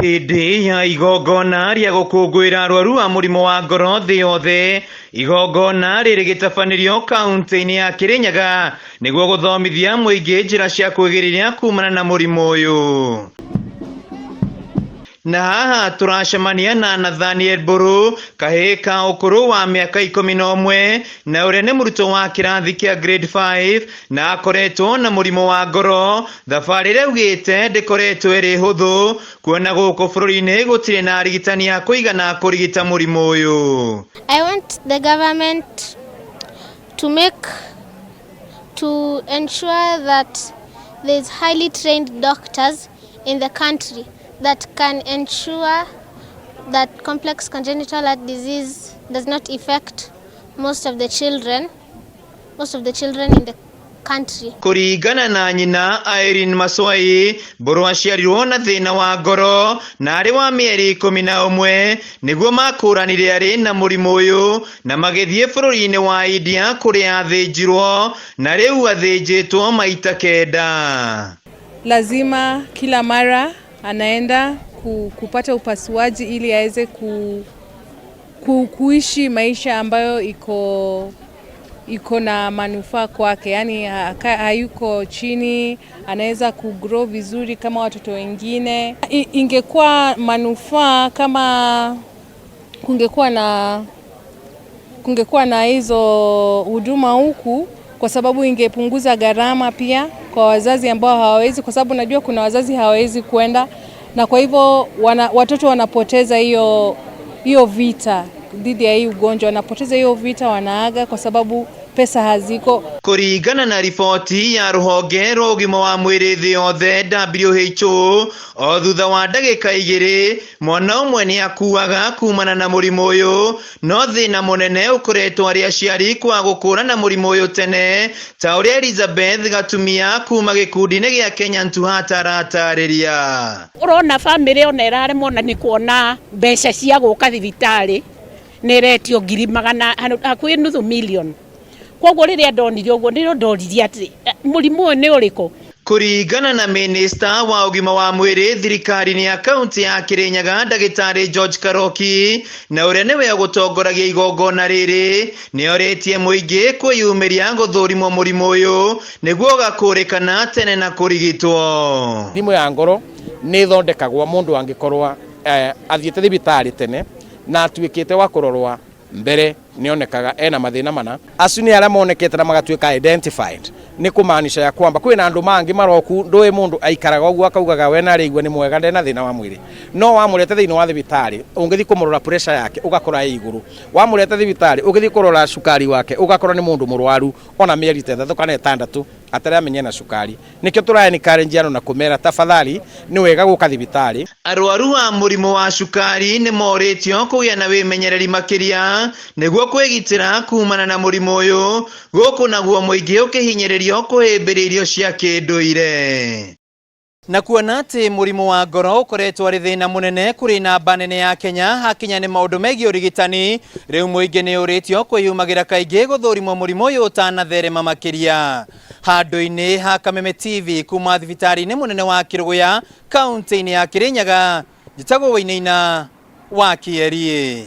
Hindi ya igongona ria gukungwira arwaru a murimu wa ngoro thi yothe, igongona riri gitabanĩrio kaunti-inĩ ya Kirinyaga niguo guthomithia muingi njira cia kwigiriria kumana na murimu uyu. Na haha turacemania na Nathaniel Buru, kahĩ ka ũkũrũ wa mĩaka 11 na ũrĩa nĩ mũrutwo wa kĩrathi kĩa grade 5 na akoretwo na mũrimũ wa ngoro. Thabarĩ ĩrĩa augĩte ndĩkoretwo ĩrĩ hũthũ kuona gũkũ bũrũri-inĩ gũtirĩ na arigitani a kũigana kũrigita mũrimũ ũyũ. I want the government to ensure that there's highly trained doctors in the country that can ensure that complex congenital heart disease does not affect most of the children in the country. Kuringana na nyina Irene Maswai, Buru aciarirwo na thina wa ngoro na ari wa mĩeri 11 niguo makũranire ari na mũrimũ ũyũ na magĩthiĩ bũrũri-inĩ wa India kũrĩa athĩnjirwo na rĩu athĩnjĩtwo maita 9. Lazima kila mara anaenda kupata upasuaji ili aweze kuishi maisha ambayo iko na manufaa kwake, yani hayuko chini, anaweza kugrow vizuri kama watoto wengine. Ingekuwa manufaa kama kungekuwa na hizo huduma huku, kwa sababu ingepunguza gharama pia kwa wazazi ambao hawawezi, kwa sababu najua kuna wazazi hawawezi kwenda, na kwa hivyo watoto wanapoteza hiyo vita dhidi ya hii ugonjwa, wanapoteza hiyo vita, wanaaga kwa sababu pesa haziko. Kuringana na ripoti ya ruhonge rwa ugima wa mwiri thi yothe WHO, o thutha wa ndagika 2 mwana ũmwe NIAKUAGA kumana na mũrimũ ũyũ, no thĩna mũnene ũkoretwo arĩ aciari kwa gũkũrana mũrimũ ũyũ tene, ta ũrĩa Elizabeth Gatumia kuma gĩkundi-inĩ gĩa Kenya THUTHA aratarĩria. Ũrona family ona ĩraremwo na nĩ kuona mbeca cia gũka thibitarĩ nĩretio 200 million. Koguo rĩrĩa ndonire ũguo ndoririe atĩ mũrimũ ũyũ nĩ ũrĩkũ. Kuringana na minista wa ugima wa mwiri thirikari-inĩ ya kaunti ya Kirinyaga Ndagĩtarĩ George Karoki, na ũrĩa nĩwe ũgũtongoragia igongona rĩrĩ, nĩorĩtie mũingĩ kwĩyumĩria gũthũrimwo mũrimũ ũyũ nĩguo ũgakũrĩkana tene na kũrigitwo. Thimũ ya ngoro nĩ ĩthondekagwo mũndũ angĩkorwo athiĩte thibitarĩ tene na atuĩkĩte wa kũrorwa mbere nĩonekaga ena mathĩna mana, acio nĩ arĩa monekete na magatuĩka identified. Nĩ kũmaanisha ya kwamba kwĩna andũ mangĩ maroku ndũĩ mũndũ aikaraga ũguo akaugaga we na rĩigua nĩ mwega ndena thĩna wa mwĩrĩ, no wamũrete thĩinĩ wa thibitarĩ ũngĩthiĩ kũmũrora pressure yake ũgakora ĩ igũrũ, wamũrete thibitarĩ ũgĩthiĩ kũrora cukari wake ũgakora nĩ mũndũ mũrwaru ona mĩeri 3 kana 6 ataramenye na cukari. Nĩkĩo tũraencourage andũ na kũmera tafadhali nĩ wega gũka thibitarĩ. Arwaru a mũrimũ wa cukari nĩ morĩtio kũgĩa na wĩmenyereri makĩria nĩguo kwĩgitĩra kumana na mũrimũ ũyũ, gũkũ naguo mũingĩ ũkĩhinyĩrĩrio kũhĩmbĩria irio cia kĩndũire. Na kuona atĩ mũrimũ wa ngoro ũkoretwo arĩ thĩna mũnene kũrĩ namba nene ya Kenya hakinya nĩ maũndũ megiĩ ũrigitani, rĩu mũingĩ nĩ ũrĩtio kwĩyumagĩra kaingĩ gũthũrimwo mũrimũ ũyũ ũtanatherema makĩria. Handũ-inĩ ha Kameme TV kuma thibitarĩ-inĩ mũnene wa Kĩrũgũya kaunti-inĩ ya Kirinyaga, njĩtagwo Wainaina wa Kĩeri.